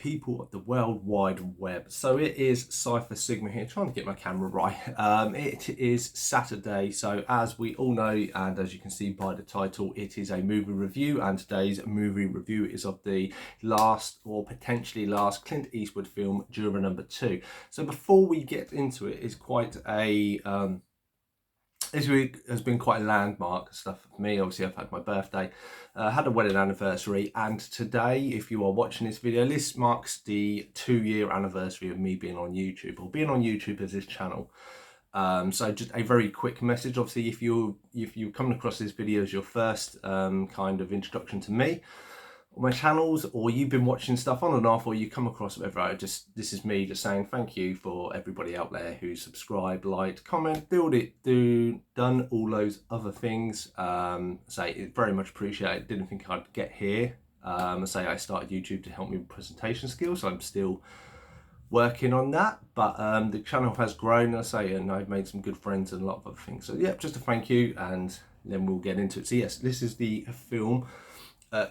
people of the World Wide Web. So it is Cypher Sigma here, trying to get my camera right. It is Saturday, so as we all know, and as you can see by the title, it is a movie review, and today's movie review is of the last, or potentially last, Clint Eastwood film, Juror number 2. So before we get into it, it's quite a... this week has been quite a landmark stuff for me. Obviously, I've had my birthday, had a wedding anniversary, and today, if you are watching this video, this marks the 2-year anniversary of me being on YouTube, or being on YouTube as this channel. So just a very quick message. Obviously, if you come across this video as your first kind of introduction to me, my channels, or you've been watching stuff on and off, or you come across whatever, this is me just saying thank you for everybody out there who subscribed, liked, comment, done all those other things. Say it very much appreciated. Didn't think I'd get here. I started YouTube to help me with presentation skills, so I'm still working on that, but the channel has grown, and I've made some good friends and a lot of other things. So yeah, just a thank you, and then we'll get into it. So yes, this is the film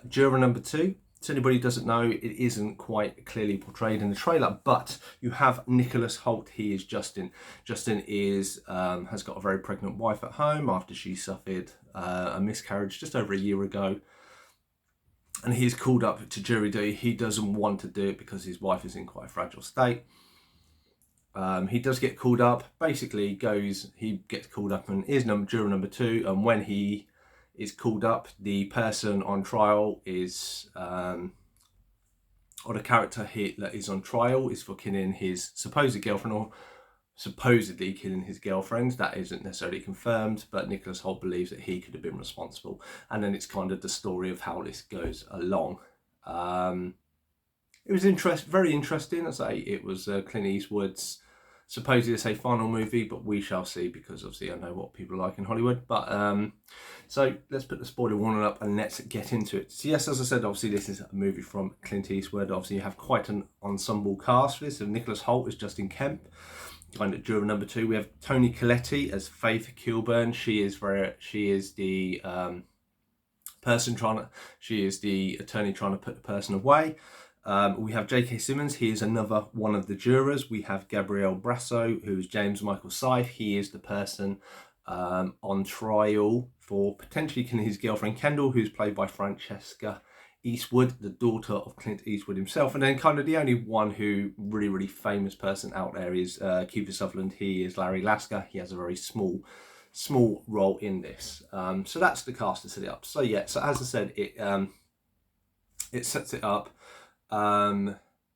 Juror number 2. So anybody who doesn't know, it isn't quite clearly portrayed in the trailer, but you have Nicholas Hoult. He is Justin. Justin is has got a very pregnant wife at home after she suffered a miscarriage just over a year ago, and he's called up to jury duty. He doesn't want to do it because his wife is in quite a fragile state. He does get called up. Basically, he gets called up and is juror number 2, and when he is called up, the person on trial is, or the character that is on trial is for killing his supposed girlfriend, or supposedly killing his girlfriend. That isn't necessarily confirmed, but Nicholas Hoult believes that he could have been responsible. And then it's kind of the story of how this goes along. It was very interesting. It was Clint Eastwood's supposedly final movie, but we shall see, because obviously I know what people like in Hollywood. But so let's put the spoiler warning up and let's get into it. So yes, as I said, obviously this is a movie from Clint Eastwood. Obviously you have quite an ensemble cast for this. So Nicholas Hoult as Justin Kemp, kind of juror number 2. We have Toni Collette as Faith Kilburn. She is the attorney trying to put the person away. We have J.K. Simmons. He is another one of the jurors. We have Gabriel Brasso, who is James Michael Syfe. He is the person on trial for potentially killing his girlfriend Kendall, who's played by Francesca Eastwood, the daughter of Clint Eastwood himself. And then kind of the only one who really famous person out there is Kiefer Sutherland. He is Larry Lasker. He has a very small role in this. So that's the cast to set it up. So yeah, so as I said, it sets it up.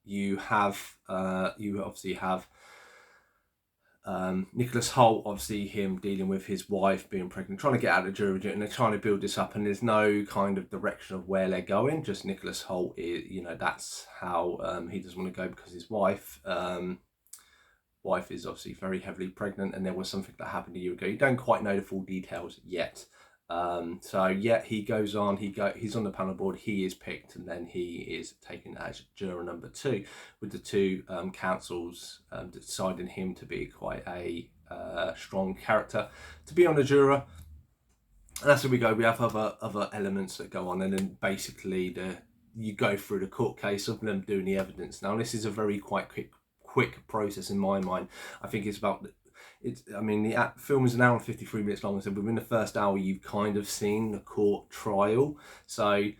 You obviously have Nicholas Hoult, obviously him dealing with his wife being pregnant, trying to get out of jury duty, and they're trying to build this up, and there's no kind of direction of where they're going. Just Nicholas Hoult is, that's how he doesn't want to go, because his wife is obviously very heavily pregnant, and there was something that happened a year ago. You don't quite know the full details yet. So yeah, he goes on, he's on the panel board, he is picked, and then he is taken as juror number 2, with the two councils deciding him to be quite a strong character to be on the juror. And that's where we go. We have other elements that go on, and then basically you go through the court case of them doing the evidence. Now this is a very quite quick process in my mind. I think it's about... the film is an hour and 53 minutes long, so within the first hour you've kind of seen the court trial, so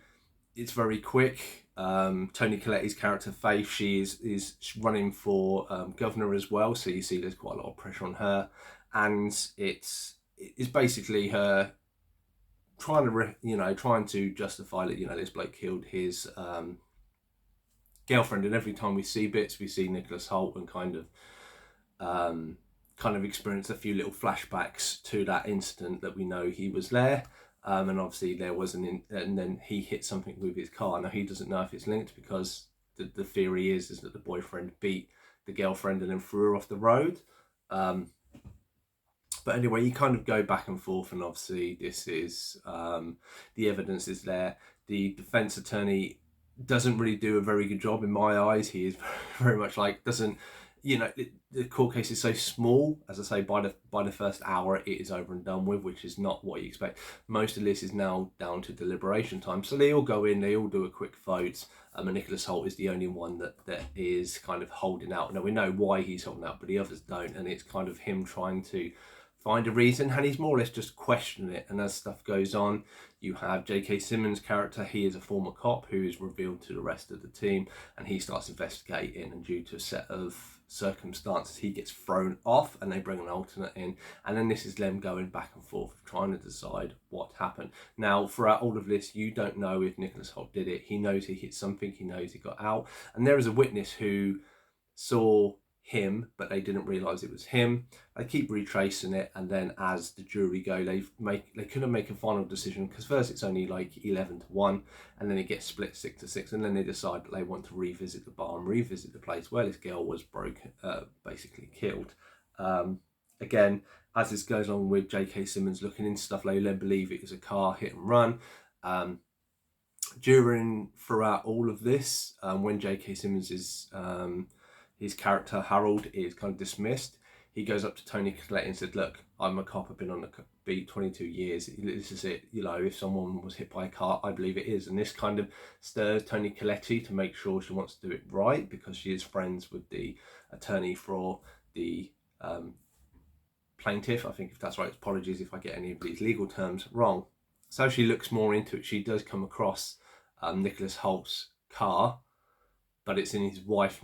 it's very quick. Toni Collette's character Faith, she is running for governor as well, so you see there's quite a lot of pressure on her, and it's basically her trying to justify that this bloke killed his girlfriend. And every time we see bits, we see Nicholas Hoult and kind of experience a few little flashbacks to that incident that we know he was there. And obviously there was and then he hit something with his car. Now he doesn't know if it's linked, because the theory is that the boyfriend beat the girlfriend and then threw her off the road. But anyway, you kind of go back and forth, and obviously this is the evidence is there. The defense attorney doesn't really do a very good job in my eyes. He is very much like doesn't you know, the court case is so small. As I say, by the first hour, it is over and done with, which is not what you expect. Most of this is now down to deliberation time. So they all go in, they all do a quick vote. And Nicholas Hoult is the only one that is kind of holding out. Now we know why he's holding out, but the others don't. And it's kind of him trying to find a reason, and he's more or less just questioning it. And as stuff goes on, you have J.K. Simmons' character. He is a former cop who is revealed to the rest of the team, and he starts investigating, and due to a set of circumstances, he gets thrown off, and they bring an alternate in. And then this is them going back and forth trying to decide what happened. Now throughout all of this, you don't know if Nicholas Hoult did it. He knows he hit something, he knows he got out, and there is a witness who saw him, but they didn't realise it was him. They keep retracing it, and then as the jury go, they couldn't make a final decision, because first it's only like 11-1, and then it gets split 6-6, and then they decide that they want to revisit the bar and revisit the place where this girl was basically killed. Again, as this goes on with J.K. Simmons looking into stuff, they then believe it is a car hit and run. Throughout all of this, when J.K. Simmons is his character Harold is kind of dismissed, he goes up to Tony Collette and said, "Look, I'm a cop. I've been on the beat 22 years. This is it. You know, if someone was hit by a car, I believe it is." And this kind of stirs Tony Collette to make sure she wants to do it right, because she is friends with the attorney for the plaintiff. I think if that's right. Apologies if I get any of these legal terms wrong. So she looks more into it. She does come across Nicholas Hoult's car, but it's in his wife's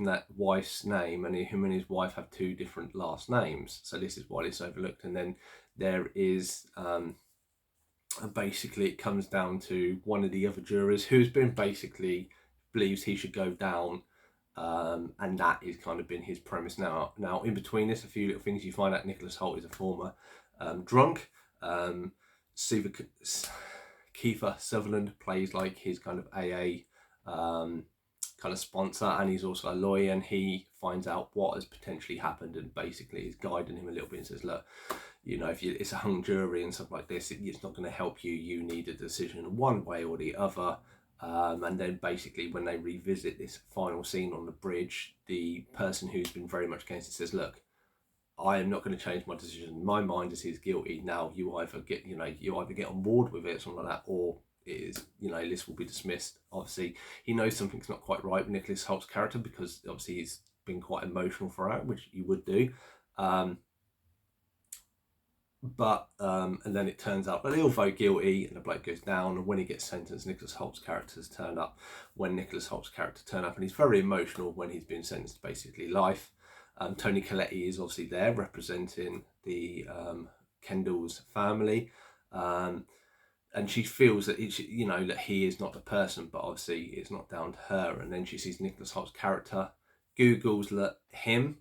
name, and him and his wife have two different last names. So this is why it's overlooked. And then there is, basically it comes down to one of the other jurors who's been basically believes he should go down. And that is kind of been his premise now. Now, in between this, a few little things you find out Nicholas Hoult is a former drunk. Kiefer Sutherland plays like his kind of AA kind of sponsor, and he's also a lawyer, and he finds out what has potentially happened and basically is guiding him a little bit and says, look, you know, if it's a hung jury and stuff like this, it's not going to help you. You need a decision one way or the other. And then basically when they revisit this final scene on the bridge, the person who's been very much against it says, look, I am not going to change my decision. My mind is he's guilty. Now you either get on board with it, something like that, or it is, you know, this will be dismissed. Obviously, he knows something's not quite right with Nicholas Hoult's character, because obviously he's been quite emotional throughout, which you would do. And then it turns out that they all vote guilty, and the bloke goes down. And when he gets sentenced, Nicholas Hoult's characters turn up. When Nicholas Hoult's character turn up, and he's very emotional when he's been sentenced to basically life. Tony Collette is obviously there representing the Kendall's family. And she feels that that he is not the person, but obviously it's not down to her. And then she sees Nicholas Hoult's character, Googles him,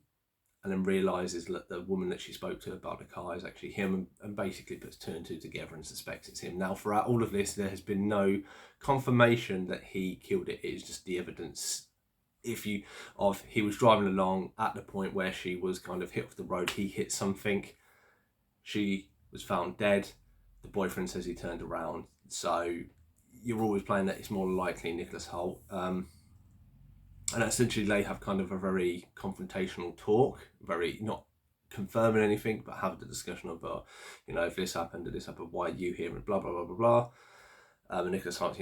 and then realises that the woman that she spoke to about the car is actually him, and basically puts two and two together and suspects it's him. Now, throughout all of this, there has been no confirmation that he killed it. It is just the evidence. He was driving along at the point where she was kind of hit off the road. He hit something. She was found dead. The boyfriend says he turned around. So you're always playing that it's more likely Nicholas Hoult. And essentially they have kind of a very confrontational talk, very not confirming anything, but have the discussion about, if this happened, did this happen, why are you here, and blah, blah, blah, blah, blah. And Nicholas Hoult,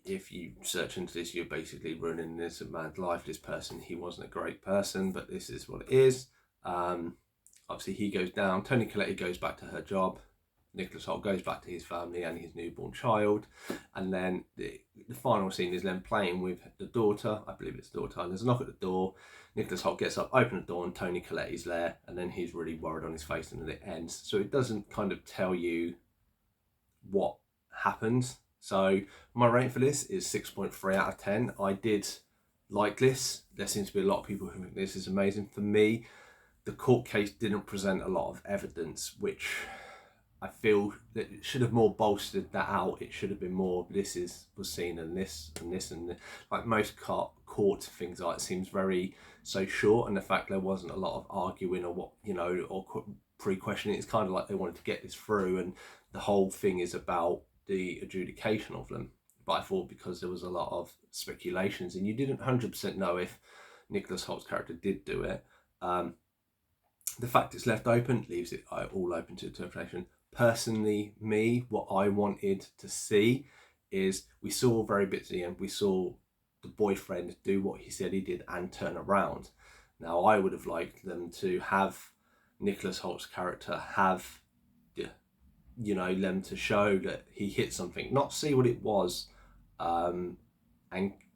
if you search into this, you're basically ruining this man's life. This person, he wasn't a great person, but this is what it is. Obviously, he goes down. Toni Collette goes back to her job. Nicholas Hoult goes back to his family and his newborn child. And then the final scene is them playing with the daughter. I believe it's the daughter. And there's a knock at the door. Nicholas Hoult gets up, opens the door, and Toni Collette is there. And then he's really worried on his face, and then it ends. So it doesn't kind of tell you what happened. So my rating for this is 6.3 out of 10. I did like this. There seems to be a lot of people who think this is amazing. For me, the court case didn't present a lot of evidence, which I feel that it should have more bolstered that out. It should have been more, was seen, and this and this, and like most court things like it seems very so short, and the fact there wasn't a lot of arguing or or pre-questioning. It's kind of like they wanted to get this through, and the whole thing is about the adjudication of them. But I thought because there was a lot of speculations and you didn't 100% know if Nicholas Holt's character did do it. The fact it's left open leaves it all open to interpretation. Personally, what I wanted to see is, we saw very bits at the end. We saw the boyfriend do what he said he did and turn around. Now, I would have liked them to have Nicholas Holt's character have, you know, them to show that he hit something, not see what it was, and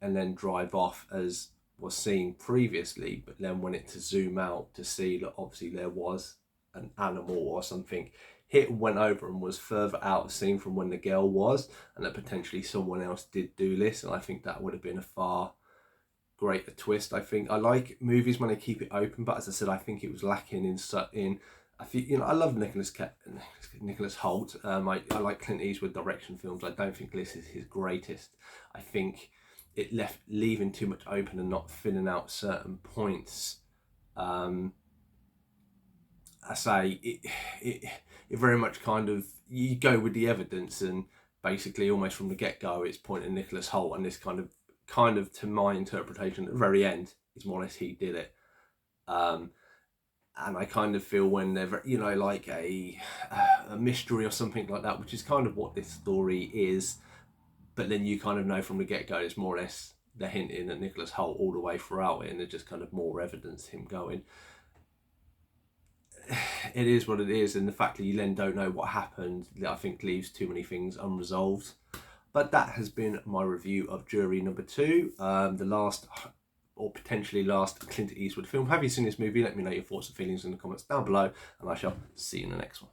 then drive off as was seen previously, but then when it to zoom out to see that obviously there was an animal or something hit and went over and was further out of scene from when the girl was, and that potentially someone else did do this. And I think that would have been a far greater twist. I think I like movies when they keep it open, but as I said, I think it was lacking in I think, you know, I love Nicholas Holt. I like Clint Eastwood direction films. I don't think this is his greatest. I think it left leaving too much open and not filling out certain points. I say it very much kind of, you go with the evidence, and basically almost from the get-go it's pointing Nicholas Holt, and this kind of to my interpretation at the very end is more or less he did it. And I kind of feel when they're, you know, like a mystery or something like that, which is kind of what this story is, but then you kind of know from the get-go it's more or less they're hinting at Nicholas Holt all the way throughout it, and there's just kind of more evidence him going. It is what it is, and the fact that you then don't know what happened, I think leaves too many things unresolved. But that has been my review of Jury number 2, the last or potentially last Clint Eastwood film. Have you seen this movie? Let me know your thoughts and feelings in the comments down below, and I shall see you in the next one.